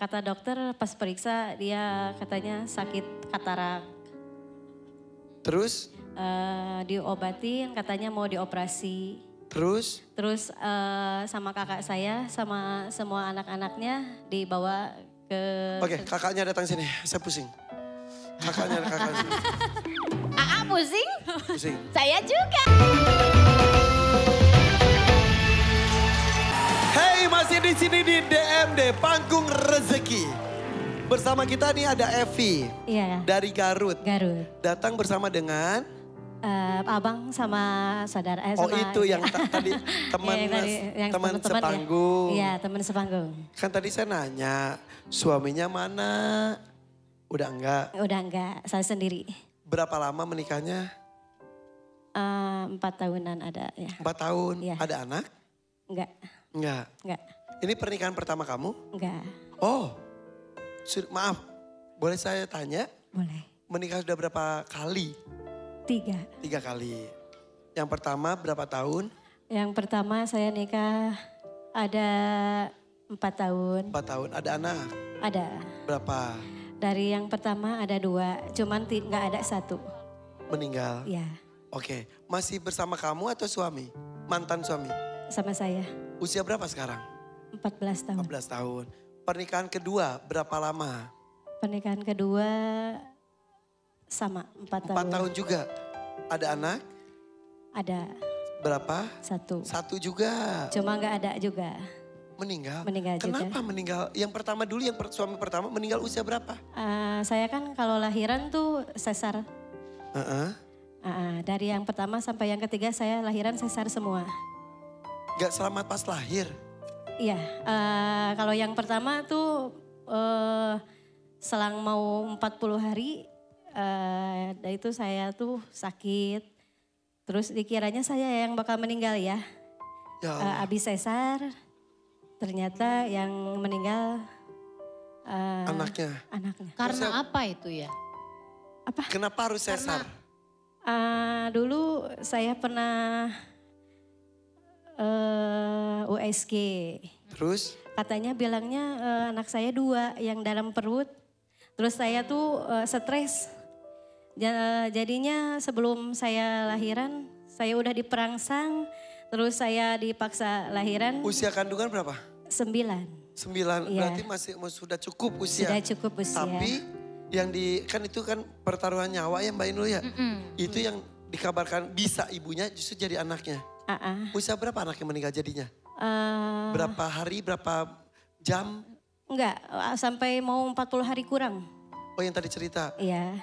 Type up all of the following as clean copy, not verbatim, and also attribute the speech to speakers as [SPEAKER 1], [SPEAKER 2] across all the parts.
[SPEAKER 1] Kata dokter pas periksa dia katanya sakit katarak.
[SPEAKER 2] Terus?
[SPEAKER 1] Diobatin katanya mau dioperasi.
[SPEAKER 2] Terus?
[SPEAKER 1] Terus sama kakak saya sama semua anak-anaknya dibawa ke...
[SPEAKER 2] Oke, kakaknya datang sini, saya pusing. Kakaknya sini.
[SPEAKER 3] Aa pusing?
[SPEAKER 2] Pusing.
[SPEAKER 3] Saya juga.
[SPEAKER 2] Hey, masih di sini di DMD Panggung Rezeki. Bersama kita nih ada Evi.
[SPEAKER 1] Iya.
[SPEAKER 2] Dari Garut.
[SPEAKER 1] Garut.
[SPEAKER 2] Datang bersama dengan
[SPEAKER 1] Abang sama saudara.
[SPEAKER 2] Oh itu yang tadi teman teman sepanggung.
[SPEAKER 1] Iya, teman sepanggung.
[SPEAKER 2] Kan tadi saya nanya, suaminya mana? Udah enggak?
[SPEAKER 1] Udah enggak, saya sendiri.
[SPEAKER 2] Berapa lama menikahnya?
[SPEAKER 1] 4 tahunan ada ya.
[SPEAKER 2] 4 tahun.
[SPEAKER 1] Iya.
[SPEAKER 2] Ada anak?
[SPEAKER 1] Enggak.
[SPEAKER 2] Enggak.
[SPEAKER 1] Enggak.
[SPEAKER 2] Ini pernikahan pertama kamu?
[SPEAKER 1] Enggak.
[SPEAKER 2] Oh, maaf. Boleh saya tanya?
[SPEAKER 1] Boleh.
[SPEAKER 2] Menikah sudah berapa kali?
[SPEAKER 1] 3.
[SPEAKER 2] 3 kali. Yang pertama berapa tahun?
[SPEAKER 1] Yang pertama saya nikah ada 4 tahun.
[SPEAKER 2] 4 tahun. Ada anak?
[SPEAKER 1] Ada.
[SPEAKER 2] Berapa?
[SPEAKER 1] Dari yang pertama ada 2, cuman nggak ada 1.
[SPEAKER 2] Meninggal?
[SPEAKER 1] Iya.
[SPEAKER 2] Oke, masih bersama kamu atau suami? Mantan suami?
[SPEAKER 1] Sama saya.
[SPEAKER 2] Usia berapa sekarang?
[SPEAKER 1] 14 tahun.
[SPEAKER 2] 14 tahun. Pernikahan kedua berapa lama?
[SPEAKER 1] Pernikahan kedua sama 4 tahun.
[SPEAKER 2] 4 tahun juga. Ada anak?
[SPEAKER 1] Ada.
[SPEAKER 2] Berapa?
[SPEAKER 1] 1.
[SPEAKER 2] 1 juga.
[SPEAKER 1] Cuma nggak ada juga.
[SPEAKER 2] Meninggal?
[SPEAKER 1] Meninggal juga.
[SPEAKER 2] Kenapa meninggal? Yang pertama dulu, suami pertama meninggal usia berapa?
[SPEAKER 1] Saya kan kalau lahiran tuh sesar. Dari yang pertama sampai yang ketiga saya lahiran sesar semua.
[SPEAKER 2] Gak selamat pas lahir?
[SPEAKER 1] Iya, kalau yang pertama tuh selang mau 40 hari, dari itu saya tuh sakit. Terus dikiranya saya yang bakal meninggal ya. Abis sesar, ternyata yang meninggal
[SPEAKER 2] anaknya.
[SPEAKER 3] Karena apa itu ya?
[SPEAKER 1] Apa?
[SPEAKER 2] Kenapa harus sesar?
[SPEAKER 1] Dulu saya pernah USG.
[SPEAKER 2] Terus?
[SPEAKER 1] Katanya bilangnya anak saya 2 yang dalam perut. Terus saya tuh stres. Jadinya sebelum saya lahiran saya udah diperangsang. Terus saya dipaksa lahiran.
[SPEAKER 2] Usia kandungan berapa?
[SPEAKER 1] 9.
[SPEAKER 2] 9,
[SPEAKER 1] iya.
[SPEAKER 2] Berarti sudah cukup usia.
[SPEAKER 1] Sudah cukup usia.
[SPEAKER 2] Tapi yang kan itu kan pertaruhan nyawa ya Mbak Inul ya. Itu yang dikabarkan bisa ibunya justru jadi anaknya. Usia berapa anaknya meninggal jadinya? Berapa hari, berapa jam?
[SPEAKER 1] Enggak, sampai mau 40 hari kurang.
[SPEAKER 2] Oh yang tadi cerita?
[SPEAKER 1] Iya.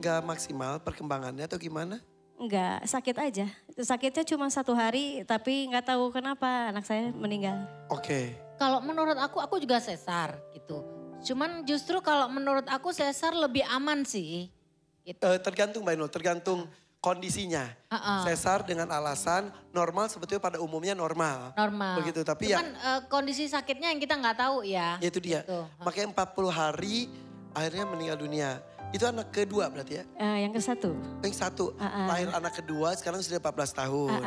[SPEAKER 2] Gak maksimal perkembangannya atau gimana?
[SPEAKER 1] Enggak, sakit aja. Sakitnya cuma 1 hari tapi nggak tahu kenapa anak saya meninggal.
[SPEAKER 2] Oke.
[SPEAKER 3] Kalau menurut aku juga sesar gitu. Cuman justru kalau menurut aku sesar lebih aman sih. Gitu.
[SPEAKER 2] Tergantung Mbak Inul, tergantung kondisinya. Sesar dengan alasan normal sebetulnya pada umumnya normal.
[SPEAKER 3] Normal.
[SPEAKER 2] Begitu, tapi
[SPEAKER 3] cuman kondisi sakitnya yang kita nggak tahu ya.
[SPEAKER 2] Itu dia.
[SPEAKER 3] Gitu.
[SPEAKER 2] Makanya 40 hari akhirnya meninggal dunia. Itu anak kedua berarti ya?
[SPEAKER 1] Yang ke-1.
[SPEAKER 2] Yang 1, lahir anak kedua sekarang sudah 14 tahun.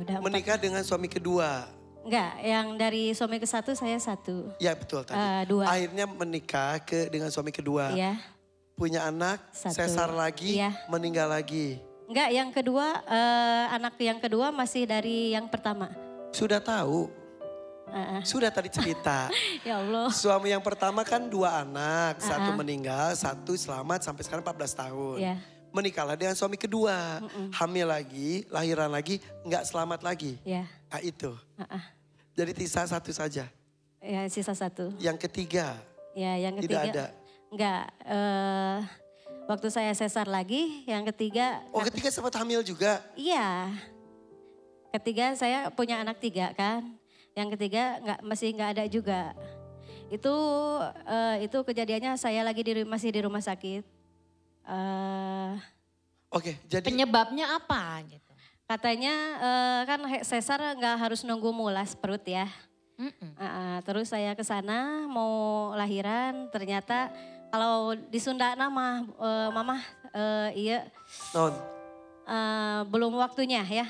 [SPEAKER 1] Udah
[SPEAKER 2] Menikah dengan suami kedua.
[SPEAKER 1] Enggak, yang dari suami ke-1 saya 1.
[SPEAKER 2] Ya betul tadi.
[SPEAKER 1] 2.
[SPEAKER 2] Akhirnya menikah dengan suami kedua.
[SPEAKER 1] Iya.
[SPEAKER 2] Punya anak,
[SPEAKER 1] 1.
[SPEAKER 2] sesar lagi,
[SPEAKER 1] iya.
[SPEAKER 2] meninggal lagi.
[SPEAKER 1] Enggak, yang kedua, anak yang kedua masih dari yang pertama.
[SPEAKER 2] Sudah tahu. Sudah tadi cerita.
[SPEAKER 1] Ya Allah.
[SPEAKER 2] Suami yang pertama kan 2 anak, 1 meninggal, 1 selamat sampai sekarang 14 tahun.
[SPEAKER 1] Iya.
[SPEAKER 2] Menikahlah dengan suami kedua, hamil lagi, lahiran lagi, nggak selamat lagi.
[SPEAKER 1] Iya.
[SPEAKER 2] Nah itu. Jadi sisa 1 saja.
[SPEAKER 1] Ya sisa 1.
[SPEAKER 2] Yang ketiga.
[SPEAKER 1] Ya yang ketiga.
[SPEAKER 2] Tidak ada.
[SPEAKER 1] Enggak, waktu saya sesar lagi, yang ketiga.
[SPEAKER 2] Oh ketiga sempat hamil juga?
[SPEAKER 1] Iya. Ketiga saya punya anak 3 kan. Yang ketiga masih nggak ada juga. Itu kejadiannya saya lagi masih di rumah sakit.
[SPEAKER 2] Oke, jadi
[SPEAKER 3] penyebabnya apa gitu?
[SPEAKER 1] Katanya kan sesar nggak harus nunggu mulas perut ya. Terus saya ke sana mau lahiran, ternyata kalau di Sunda nama mama iya belum waktunya ya.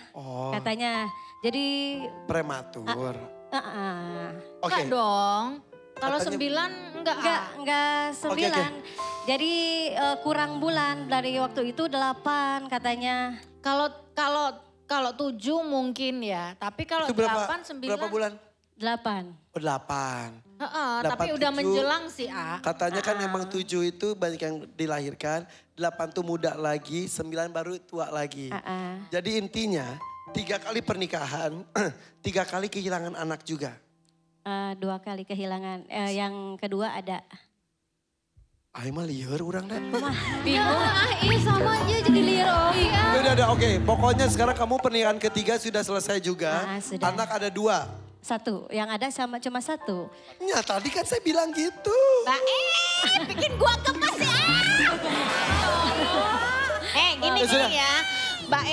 [SPEAKER 1] Katanya. Jadi
[SPEAKER 2] prematur.
[SPEAKER 3] Enggak dong. Kalau 9
[SPEAKER 1] enggak 9. Okay. Jadi kurang bulan dari waktu itu 8 katanya. Kalau 7 mungkin ya, tapi kalau 8 9
[SPEAKER 2] berapa bulan?
[SPEAKER 1] 8.
[SPEAKER 2] Oh 8.
[SPEAKER 3] Tapi udah 7, menjelang sih
[SPEAKER 2] Katanya kan emang 7 itu banyak yang dilahirkan, 8 tuh muda lagi, 9 baru tua lagi. Jadi intinya 3 kali pernikahan, 3 kali kehilangan anak juga.
[SPEAKER 1] 2 kali kehilangan, yang kedua ada.
[SPEAKER 2] Ayo mah liar orang dah.
[SPEAKER 3] Bingung sama aja jadi liar.
[SPEAKER 2] Udah oke. Pokoknya sekarang kamu pernikahan ketiga sudah selesai juga.
[SPEAKER 1] Sudah.
[SPEAKER 2] Anak ada 2.
[SPEAKER 1] 1, yang ada cuma 1.
[SPEAKER 2] Ya tadi kan saya bilang gitu.
[SPEAKER 3] Bikin gua gemes ya. Gini ya. Mbak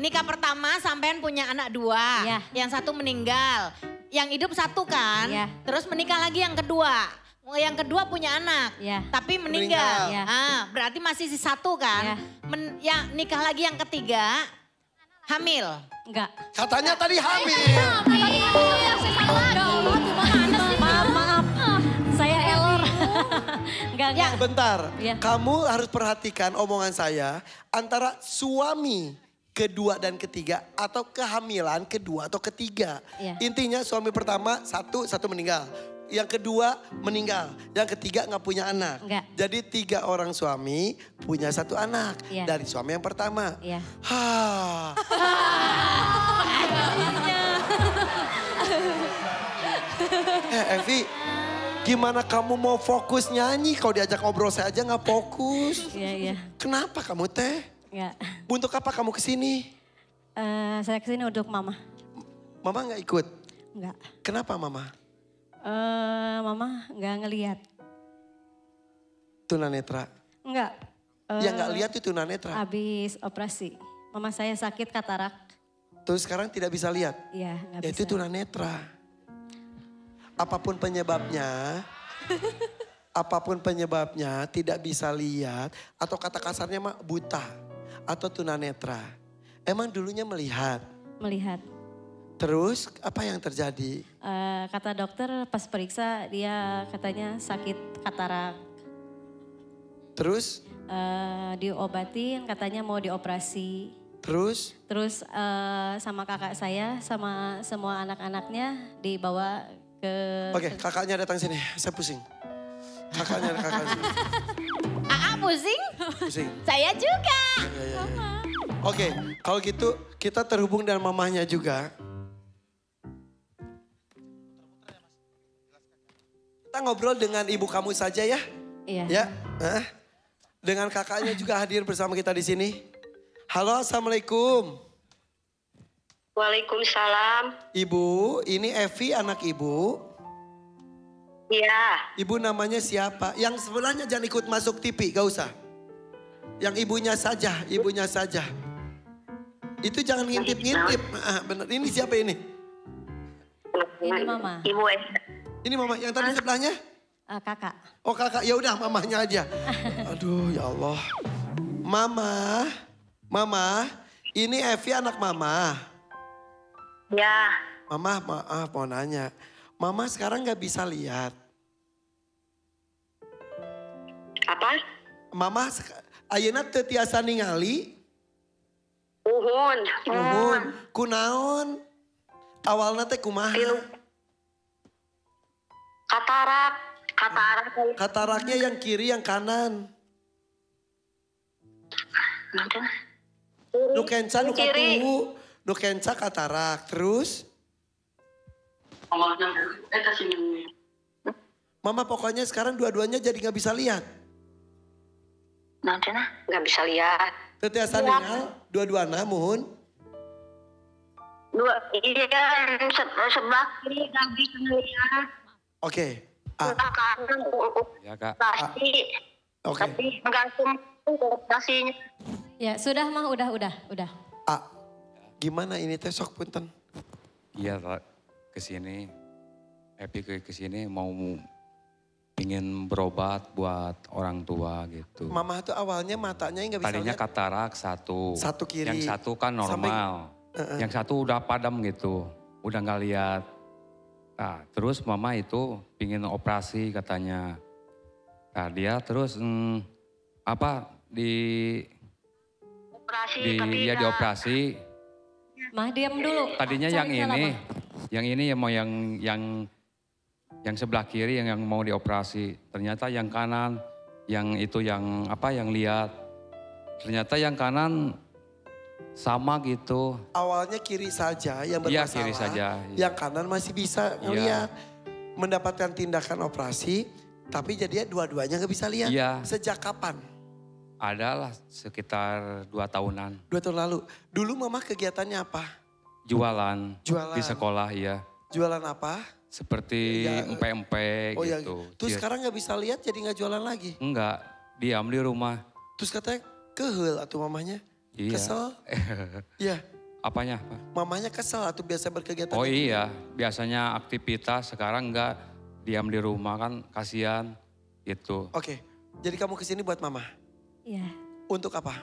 [SPEAKER 3] nikah pertama sampean punya anak 2.
[SPEAKER 1] Ya.
[SPEAKER 3] Yang 1 meninggal. Yang hidup 1 kan.
[SPEAKER 1] Ya.
[SPEAKER 3] Terus menikah lagi yang kedua. Yang kedua punya anak, tapi meninggal.
[SPEAKER 1] Ya.
[SPEAKER 3] Berarti masih 1 kan. Yang nikah lagi yang ketiga, hamil.
[SPEAKER 1] Enggak.
[SPEAKER 2] Katanya tadi hamil.
[SPEAKER 1] Maaf. Saya error. Enggak.
[SPEAKER 2] Bentar, kamu harus perhatikan omongan saya antara suami kedua dan ketiga atau kehamilan kedua atau ketiga. Intinya suami pertama 1 meninggal. Yang kedua meninggal, yang ketiga nggak punya anak.
[SPEAKER 1] Enggak.
[SPEAKER 2] Jadi 3 orang suami punya 1 anak dari suami yang pertama. Evi, gimana kamu mau fokus nyanyi? Kalau diajak ngobrol saya aja nggak fokus.
[SPEAKER 1] Iya.
[SPEAKER 2] Kenapa kamu teh?
[SPEAKER 1] Enggak.
[SPEAKER 2] Untuk apa kamu kesini?
[SPEAKER 1] Saya kesini untuk mama.
[SPEAKER 2] Mama nggak ikut?
[SPEAKER 1] Enggak.
[SPEAKER 2] Kenapa mama?
[SPEAKER 1] Mama nggak ngelihat.
[SPEAKER 2] Tunanetra?
[SPEAKER 1] Enggak.
[SPEAKER 2] Yang nggak lihat itu tunanetra?
[SPEAKER 1] Habis operasi. Mama saya sakit katarak.
[SPEAKER 2] Terus sekarang tidak bisa lihat?
[SPEAKER 1] Iya, nggak bisa.
[SPEAKER 2] Itu tunanetra. Apapun penyebabnya tidak bisa lihat atau kata kasarnya mah buta atau tunanetra. Emang dulunya melihat?
[SPEAKER 1] Melihat.
[SPEAKER 2] Terus apa yang terjadi?
[SPEAKER 1] Kata dokter pas periksa dia katanya sakit katarak.
[SPEAKER 2] Terus?
[SPEAKER 1] Diobatin katanya mau dioperasi.
[SPEAKER 2] Terus?
[SPEAKER 1] Terus sama kakak saya sama semua anak-anaknya dibawa ke...
[SPEAKER 2] Oke, kakaknya datang sini, saya pusing. Kakaknya sini.
[SPEAKER 3] Pusing?
[SPEAKER 2] Pusing.
[SPEAKER 3] Saya juga.
[SPEAKER 2] Ya. Oke, kalau gitu kita terhubung dengan mamahnya juga. Kita ngobrol dengan ibu kamu saja ya.
[SPEAKER 1] Iya.
[SPEAKER 2] Ya. Dengan kakaknya juga hadir bersama kita di sini. Halo, assalamualaikum.
[SPEAKER 4] Waalaikumsalam.
[SPEAKER 2] Ibu, ini Evi anak ibu.
[SPEAKER 4] Iya.
[SPEAKER 2] Ibu namanya siapa? Yang sebelahnya jangan ikut masuk TV, gak usah. Yang ibunya saja. Itu jangan ngintip-ngintip. Bener, ini siapa ini?
[SPEAKER 1] Ini mama.
[SPEAKER 4] Ibu
[SPEAKER 2] Ini mama, yang tadi sebelahnya?
[SPEAKER 1] Kakak.
[SPEAKER 2] Oh kakak, ya udah mamahnya aja. Aduh ya Allah. Mama, ini Evi anak mama.
[SPEAKER 4] Ya.
[SPEAKER 2] Mama maaf mau nanya. Mama sekarang gak bisa lihat.
[SPEAKER 4] Apa?
[SPEAKER 2] Mama, ayeuna teu tiasa ningali.
[SPEAKER 4] Uhun.
[SPEAKER 2] Kunaon? Awalna teh kumaha?
[SPEAKER 4] Katarak.
[SPEAKER 2] Kataraknya yang kiri yang kanan. Nu kenca nu katuhu. Nu kenca katarak. Terus? Mama pokoknya sekarang dua-duanya jadi gak bisa lihat.
[SPEAKER 4] Gak bisa lihat.
[SPEAKER 2] Teu tiasa ningali dua-duana muhun.
[SPEAKER 4] Sebelah kiri gak bisa lihat.
[SPEAKER 2] Oke.
[SPEAKER 4] Ya Kak. Pasti.
[SPEAKER 2] Oke.
[SPEAKER 4] Tapi menggantung operasinya.
[SPEAKER 1] Ya sudah mah udah.
[SPEAKER 2] Gimana ini teh sok punten?
[SPEAKER 5] Iya kesini, Epi kesini mau pingin berobat buat orang tua gitu.
[SPEAKER 2] Mama tuh awalnya matanya nggak bisa
[SPEAKER 5] Tadinya
[SPEAKER 2] lihat.
[SPEAKER 5] katarak satu.
[SPEAKER 2] Satu kiri.
[SPEAKER 5] Yang satu kan normal. Yang satu udah padam gitu, udah nggak lihat. Nah, terus mama itu pingin operasi katanya. Nah, dia terus
[SPEAKER 4] Operasi tapi
[SPEAKER 5] ya dioperasi.
[SPEAKER 1] Mah diam dulu.
[SPEAKER 5] Tadinya yang ini yang mau yang sebelah kiri yang mau dioperasi. Ternyata yang kanan yang itu yang lihat. Ternyata yang kanan sama gitu.
[SPEAKER 2] Awalnya kiri saja yang bermasalah.
[SPEAKER 5] Iya, kiri saja.
[SPEAKER 2] Yang kanan masih bisa ngelihat. Mendapatkan tindakan operasi, tapi jadinya dua-duanya nggak bisa lihat.
[SPEAKER 5] Iya.
[SPEAKER 2] Sejak kapan?
[SPEAKER 5] Adalah sekitar 2 tahunan.
[SPEAKER 2] 2 tahun lalu. Dulu mama kegiatannya apa?
[SPEAKER 5] Jualan.
[SPEAKER 2] Jualan.
[SPEAKER 5] Di sekolah, iya.
[SPEAKER 2] Jualan apa?
[SPEAKER 5] Seperti empe-empe
[SPEAKER 2] Ya.
[SPEAKER 5] gitu.
[SPEAKER 2] Terus sekarang nggak bisa lihat jadi nggak jualan lagi?
[SPEAKER 5] Enggak, diam di rumah.
[SPEAKER 2] Terus katanya kehel atau mamanya?
[SPEAKER 5] Iya.
[SPEAKER 2] Kesel? Iya.
[SPEAKER 5] Apanya, Pak?
[SPEAKER 2] Mamanya kesel atau biasa berkegiatan?
[SPEAKER 5] Oh iya, biasanya aktivitas, sekarang enggak, diam di rumah kan kasihan gitu.
[SPEAKER 2] Oke, jadi kamu kesini buat mama?
[SPEAKER 1] Iya,
[SPEAKER 2] Untuk apa?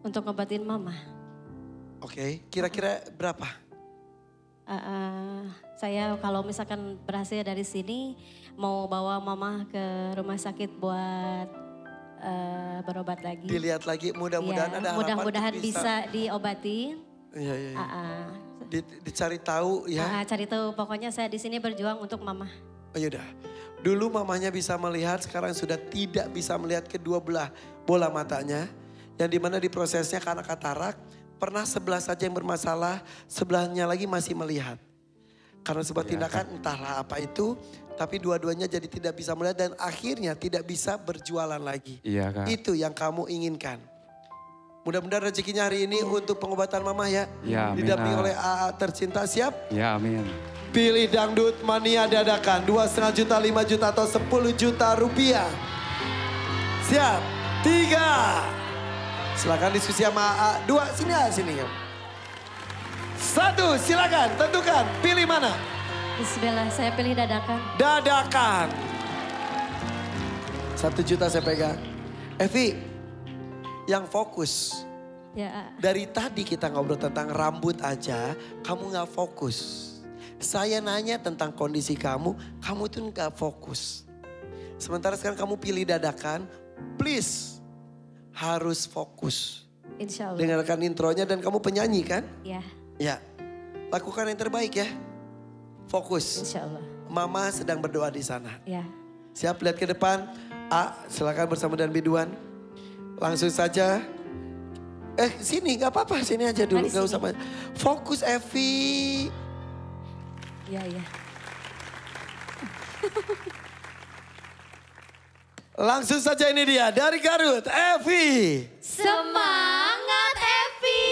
[SPEAKER 1] untuk ngobatin mama.
[SPEAKER 2] Oke, kira-kira berapa?
[SPEAKER 1] Saya kalau misalkan berhasil dari sini mau bawa mama ke rumah sakit buat berobat lagi.
[SPEAKER 2] Dilihat lagi, mudah-mudahan
[SPEAKER 1] Iya,
[SPEAKER 2] ada harapan
[SPEAKER 1] mudah-mudahan
[SPEAKER 2] untuk
[SPEAKER 1] bisa diobatin.
[SPEAKER 2] Iya. Dicari tahu ya.
[SPEAKER 1] Cari tahu, pokoknya saya di sini berjuang untuk mama.
[SPEAKER 2] Oh yaudah, dulu mamanya bisa melihat, sekarang sudah tidak bisa melihat kedua belah bola matanya. Yang dimana di prosesnya karena katarak, pernah sebelah saja yang bermasalah, sebelahnya lagi masih melihat. Karena sebuah tindakan entahlah apa itu, tapi dua-duanya jadi tidak bisa melihat dan akhirnya tidak bisa berjualan lagi.
[SPEAKER 5] Iya, Kak.
[SPEAKER 2] Itu yang kamu inginkan. Mudah-mudahan rezekinya hari ini untuk pengobatan mama ya.
[SPEAKER 5] Ya, amin.
[SPEAKER 2] Didampingi oleh AA tercinta, siap?
[SPEAKER 5] Ya, amin.
[SPEAKER 2] Pilih dangdut mania dadakan 2,5 juta, 5 juta atau 10 juta rupiah. Siap, 3. Silakan diskusi sama AA. 2, sini. 1, silakan tentukan pilih mana.
[SPEAKER 1] Bismillah, saya pilih dadakan.
[SPEAKER 2] Dadakan. 1 juta saya pegang. Evi, yang fokus.
[SPEAKER 1] Ya,
[SPEAKER 2] Dari tadi kita ngobrol tentang rambut aja, kamu gak fokus. Saya nanya tentang kondisi kamu tuh gak fokus. Sementara sekarang kamu pilih dadakan, please harus fokus.
[SPEAKER 1] insya Allah.
[SPEAKER 2] Dengarkan intronya dan kamu penyanyi kan?
[SPEAKER 1] Ya,
[SPEAKER 2] Ya, lakukan yang terbaik ya. Fokus.
[SPEAKER 1] insya Allah.
[SPEAKER 2] Mama sedang berdoa di sana.
[SPEAKER 1] Ya.
[SPEAKER 2] Siap, lihat ke depan. A, silakan bersama dan Biduan. Langsung saja. Sini gak apa-apa, sini aja dulu. Gak usah. Fokus Evi.
[SPEAKER 1] Ya.
[SPEAKER 2] Langsung saja ini dia dari Garut, Evi.
[SPEAKER 1] Semangat Evi.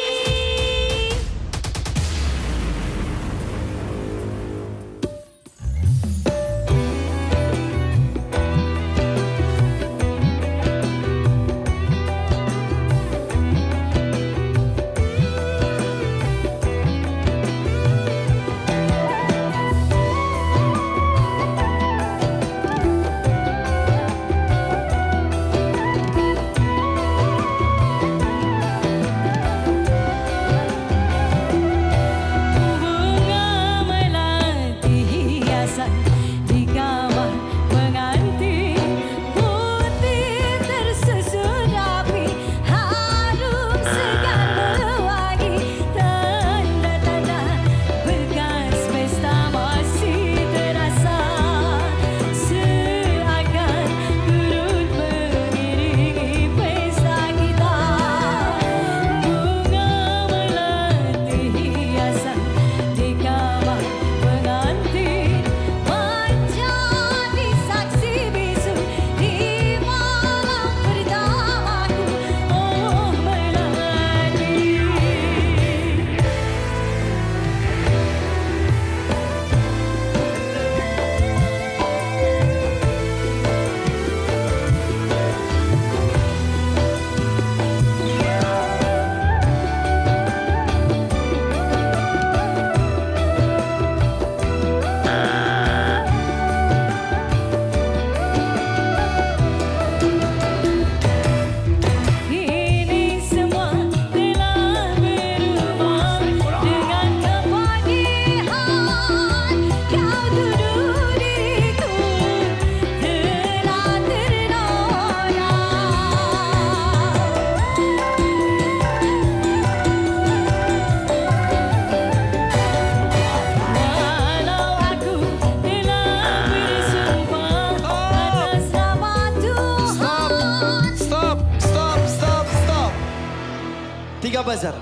[SPEAKER 2] buzzer.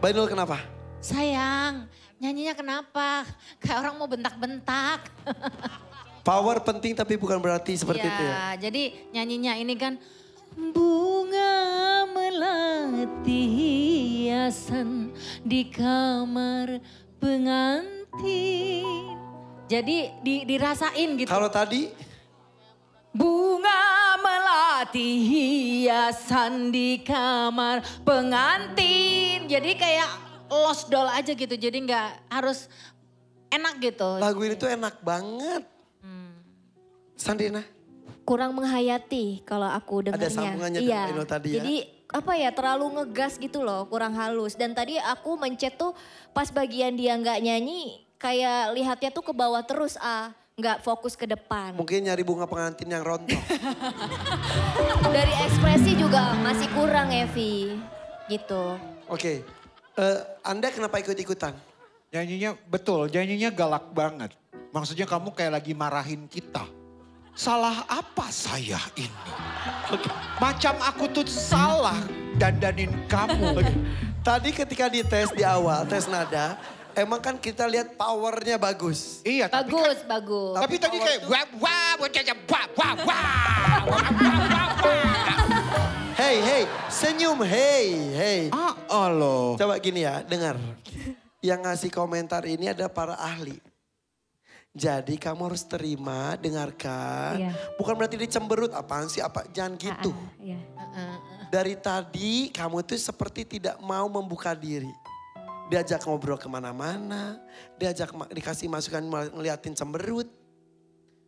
[SPEAKER 2] Mbak Inul kenapa?
[SPEAKER 3] Sayang, nyanyinya kenapa? Kayak orang mau bentak-bentak.
[SPEAKER 2] Power penting tapi bukan berarti seperti itu ya.
[SPEAKER 3] Jadi nyanyinya ini kan. Bunga melati hiasan di kamar pengantin. Jadi dirasain gitu.
[SPEAKER 2] Kalau tadi?
[SPEAKER 3] Bunga melati hiasan di kamar pengantin. Jadi kayak lost doll aja gitu. Jadi nggak harus enak gitu.
[SPEAKER 2] Lagu ini tuh enak banget. Sandrina?
[SPEAKER 6] Kurang menghayati kalau aku dengarnya.
[SPEAKER 2] Ada sambungannya
[SPEAKER 6] iya.
[SPEAKER 2] dengan Inul tadi ya.
[SPEAKER 6] Jadi apa ya terlalu ngegas gitu loh, kurang halus. Dan tadi aku mencet tuh pas bagian dia nggak nyanyi kayak lihatnya tuh ke bawah terus nggak fokus ke depan.
[SPEAKER 2] Mungkin nyari bunga pengantin yang rontok.
[SPEAKER 6] Dari ekspresi juga masih kurang Evi gitu.
[SPEAKER 2] Oke, Anda kenapa ikut-ikutan?
[SPEAKER 7] Nyanyinya betul, nyanyinya galak banget. Maksudnya kamu kayak lagi marahin kita. Salah apa saya ini? Macam aku tuh salah dandanin kamu.
[SPEAKER 2] Tadi ketika dites di awal, tes nada, emang kan kita lihat powernya bagus.
[SPEAKER 7] Iya,
[SPEAKER 3] Bagus, bagus.
[SPEAKER 7] tapi tadi kayak
[SPEAKER 2] Hey, senyum, hey.
[SPEAKER 7] loh.
[SPEAKER 2] Coba gini ya, dengar. Yang ngasih komentar ini ada para ahli. Jadi kamu harus terima, dengarkan.
[SPEAKER 1] Iya.
[SPEAKER 2] Bukan berarti dicemberut, apaan sih, jangan gitu.
[SPEAKER 1] Iya.
[SPEAKER 2] Dari tadi kamu tuh seperti tidak mau membuka diri. Diajak ngobrol kemana-mana, dikasih masukan ngeliatin cemberut.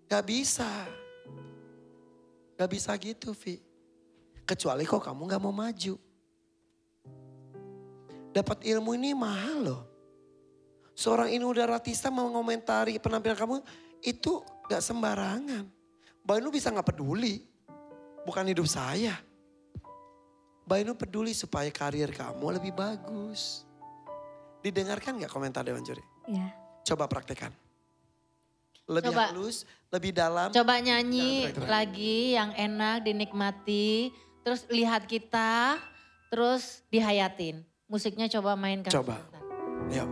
[SPEAKER 2] Gak bisa. Gak bisa gitu, Vi. Kecuali kok kamu gak mau maju. Dapat ilmu ini mahal loh. Seorang Inul Daratista mau ngomentari penampilan kamu itu gak sembarangan. Mbak Inul bisa gak peduli. Bukan hidup saya. Mbak Inul peduli supaya karir kamu lebih bagus. Didengarkan gak komentar Dewan Juri?
[SPEAKER 1] Iya.
[SPEAKER 2] Coba praktekkan. Lebih
[SPEAKER 3] Coba.
[SPEAKER 2] halus, lebih dalam.
[SPEAKER 3] Coba nyanyi
[SPEAKER 2] Nah,
[SPEAKER 3] lagi yang enak dinikmati. Terus lihat kita, terus dihayatin. Musiknya coba mainkan.
[SPEAKER 2] Coba. Yuk.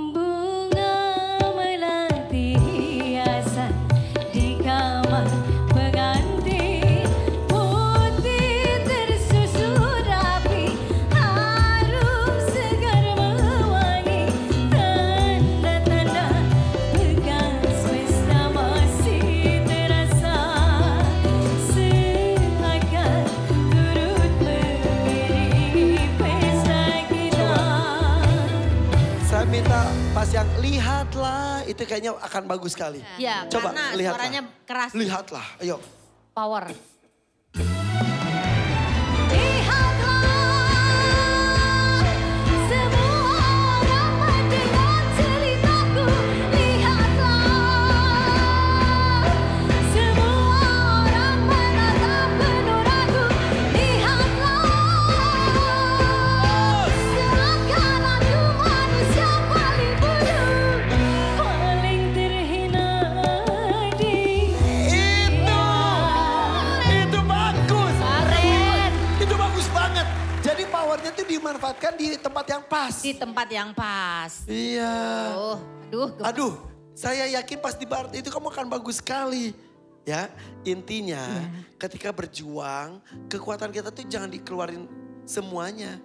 [SPEAKER 1] Bunga melati hiasan di kamar pengantin, putih tersusun rapi, harum segar mewangi, tanda-tanda bekas pesta masih terasa, seakan turut mengiringi pesta kita.
[SPEAKER 2] Saya minta pas yang lihatlah itu kayaknya akan bagus sekali.
[SPEAKER 3] Ya,
[SPEAKER 2] Coba
[SPEAKER 3] karena
[SPEAKER 2] lihatlah.
[SPEAKER 3] suaranya keras.
[SPEAKER 2] Lihatlah, ayo.
[SPEAKER 3] Power.
[SPEAKER 1] Semua orang mendengar ceritaku, lihatlah. Semua orang menatap penuh ragu, lihatlah. Seakan aku manusia paling bodoh, paling terhina di
[SPEAKER 2] Itu bagus.
[SPEAKER 3] Keren.
[SPEAKER 2] Itu bagus banget. Jadi powernya tuh dimanfaatkan di tempat yang pas.
[SPEAKER 3] Di tempat yang pas.
[SPEAKER 2] Iya.
[SPEAKER 3] Aduh,
[SPEAKER 2] Aduh, saya yakin pas di barat itu kamu akan bagus sekali. Ya, intinya ketika berjuang, kekuatan kita tuh jangan dikeluarin semuanya.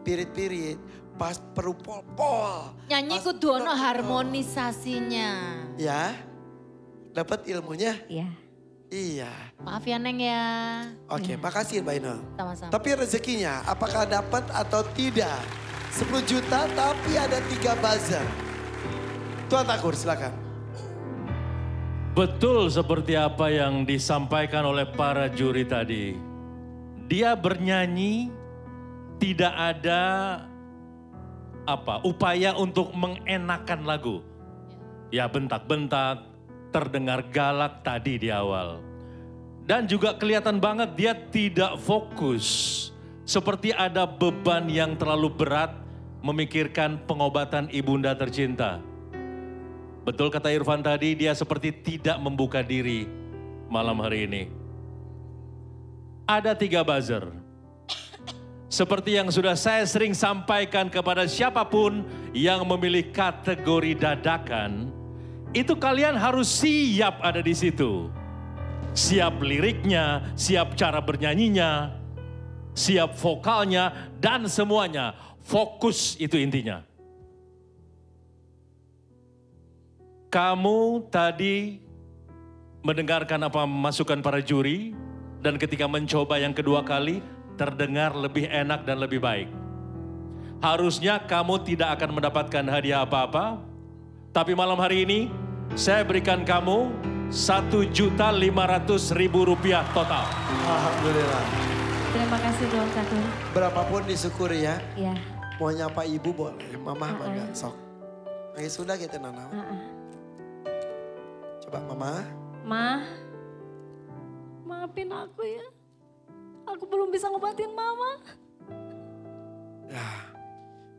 [SPEAKER 2] Pirit-pirit, pas perlu pol-pol.
[SPEAKER 3] nyanyi
[SPEAKER 2] pas
[SPEAKER 3] kudu ono
[SPEAKER 2] pol-pol.
[SPEAKER 3] harmonisasinya.
[SPEAKER 2] Ya, dapat ilmunya?
[SPEAKER 1] Iya.
[SPEAKER 2] Iya.
[SPEAKER 3] Maaf ya Neng ya.
[SPEAKER 2] Oke, makasih Mbak Inul.
[SPEAKER 3] Sama-sama.
[SPEAKER 2] Tapi rezekinya apakah dapat atau tidak? 10 juta tapi ada 3 buzzer. Tuan Takur silakan.
[SPEAKER 8] Betul seperti apa yang disampaikan oleh para juri tadi. Dia bernyanyi tidak ada upaya untuk mengenakan lagu. Ya bentak-bentak, terdengar galak tadi di awal. Dan juga kelihatan banget dia tidak fokus. Seperti ada beban yang terlalu berat memikirkan pengobatan ibunda tercinta. Betul kata Irfan tadi, dia seperti tidak membuka diri malam hari ini. Ada 3 buzzer. Seperti yang sudah saya sering sampaikan kepada siapapun yang memilih kategori dadakan, itu kalian harus siap ada di situ. Siap liriknya, siap cara bernyanyinya, siap vokalnya, dan semuanya. Fokus itu intinya. Kamu tadi mendengarkan apa masukan para juri, dan ketika mencoba yang kedua kali, terdengar lebih enak dan lebih baik. Harusnya kamu tidak akan mendapatkan hadiah apa-apa, tapi malam hari ini saya berikan kamu Rp1.500.000 total.
[SPEAKER 2] Alhamdulillah.
[SPEAKER 1] Terima kasih Tuan Catur.
[SPEAKER 2] Berapapun disyukuri ya.
[SPEAKER 1] Iya.
[SPEAKER 2] Mau nyapa ibu boleh, mama mangga sok. Nangis sudah gitu Nana. Coba mama.
[SPEAKER 1] Ma, maafin aku ya. Aku belum bisa ngobatin mama.
[SPEAKER 2] Ya,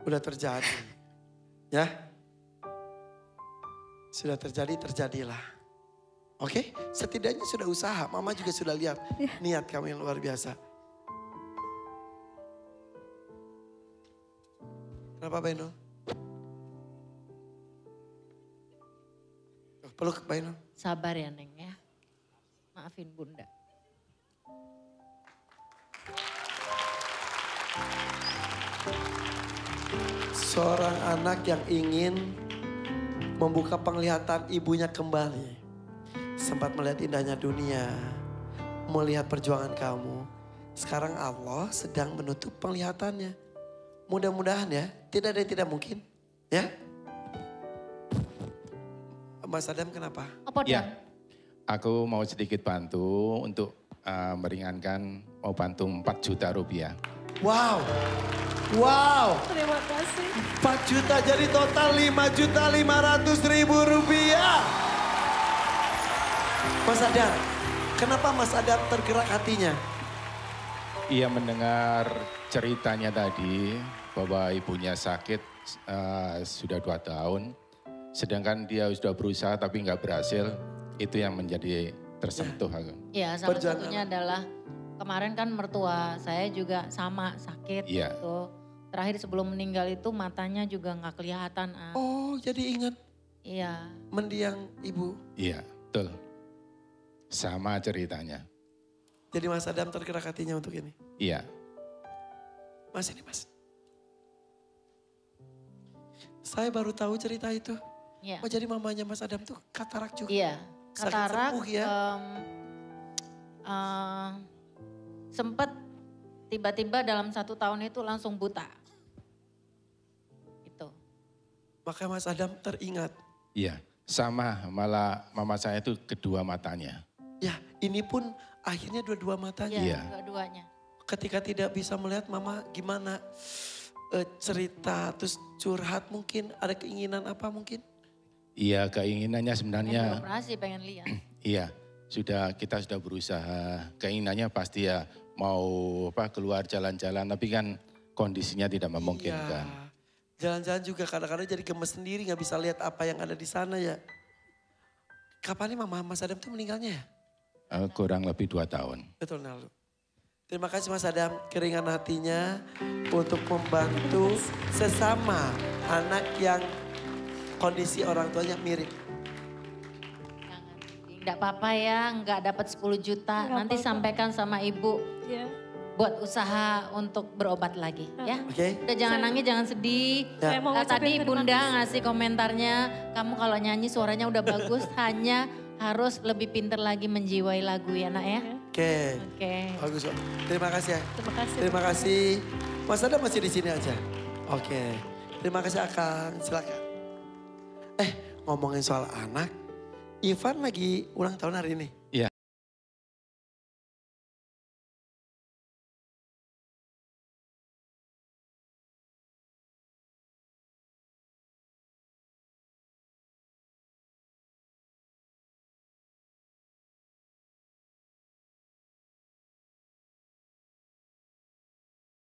[SPEAKER 2] udah terjadi. Ya. Sudah terjadi, terjadilah. Oke, setidaknya sudah usaha. Mama juga sudah lihat niat kamu yang luar biasa. Kenapa Bainul? Peluk Bainul.
[SPEAKER 3] Sabar ya Neng ya. Maafin Bunda.
[SPEAKER 2] Seorang anak yang ingin membuka penglihatan ibunya kembali. Sempat melihat indahnya dunia, melihat perjuangan kamu. Sekarang Allah sedang menutup penglihatannya. Mudah-mudahan ya, tidak ada yang tidak mungkin. Ya. Mas Adam kenapa?
[SPEAKER 3] Apa
[SPEAKER 9] ya, aku mau sedikit bantu untuk meringankan, mau bantu 4 juta rupiah.
[SPEAKER 2] Wow, wow.
[SPEAKER 1] Terima kasih.
[SPEAKER 2] 4 juta jadi total 5.500.000 rupiah. Mas Adam, kenapa Mas Adam tergerak hatinya?
[SPEAKER 9] Ia mendengar ceritanya tadi bahwa ibunya sakit sudah 2 tahun. Sedangkan dia sudah berusaha tapi nggak berhasil. Itu yang menjadi tersentuh aku.
[SPEAKER 3] Ya, salah satunya adalah kemarin kan mertua saya juga sama sakit gitu. Terakhir sebelum meninggal itu matanya juga nggak kelihatan.
[SPEAKER 2] Oh, jadi ingat?
[SPEAKER 3] Iya.
[SPEAKER 2] Mendiang ibu?
[SPEAKER 9] Iya, betul. Sama ceritanya.
[SPEAKER 2] Jadi Mas Adam tergerak hatinya untuk ini?
[SPEAKER 9] Iya.
[SPEAKER 2] Mas ini Mas. Saya baru tahu cerita itu.
[SPEAKER 3] Iya.
[SPEAKER 2] Oh jadi mamanya Mas Adam tuh katarak juga?
[SPEAKER 3] Iya, katarak
[SPEAKER 2] ya?
[SPEAKER 3] Sempet tiba-tiba dalam 1 tahun itu langsung buta. Gitu.
[SPEAKER 2] Maka Mas Adam teringat.
[SPEAKER 9] Iya, sama malah mama saya itu kedua matanya.
[SPEAKER 2] Ya ini pun akhirnya dua-dua matanya.
[SPEAKER 3] Iya, dua-duanya.
[SPEAKER 2] Ketika tidak bisa melihat mama gimana cerita terus curhat mungkin ada keinginan apa mungkin?
[SPEAKER 9] Iya keinginannya sebenarnya.
[SPEAKER 3] Operasi pengen lihat.
[SPEAKER 9] Iya kita sudah berusaha keinginannya pasti ya mau keluar jalan-jalan tapi kan kondisinya tidak memungkinkan.
[SPEAKER 2] Iya. Jalan-jalan juga kadang-kadang jadi gemes sendiri gak bisa lihat apa yang ada di sana ya. Kapan nih mama Mas Adam tuh meninggalnya ya?
[SPEAKER 9] Kurang lebih 2 tahun.
[SPEAKER 2] Betul Naldo. Terima kasih Mas Adam keringan hatinya untuk membantu sesama anak yang kondisi orang tuanya mirip.
[SPEAKER 3] Enggak apa-apa ya, enggak dapat 10 juta. Nanti sampaikan sama ibu.
[SPEAKER 1] Ya.
[SPEAKER 3] Buat usaha untuk berobat lagi ya.
[SPEAKER 2] Oke.
[SPEAKER 3] Udah jangan nangis, jangan sedih.
[SPEAKER 2] Ya.
[SPEAKER 3] Tadi Bunda ngasih komentarnya, kamu kalau nyanyi suaranya udah bagus, hanya harus lebih pinter lagi menjiwai lagu ya nak ya.
[SPEAKER 2] Oke. Bagus kok. Terima kasih ya.
[SPEAKER 1] Terima kasih.
[SPEAKER 2] Terima kasih. Mas Adam masih di sini aja. Oke. Terima kasih Akang. Silakan. Ngomongin soal anak. Ivan lagi ulang tahun hari ini.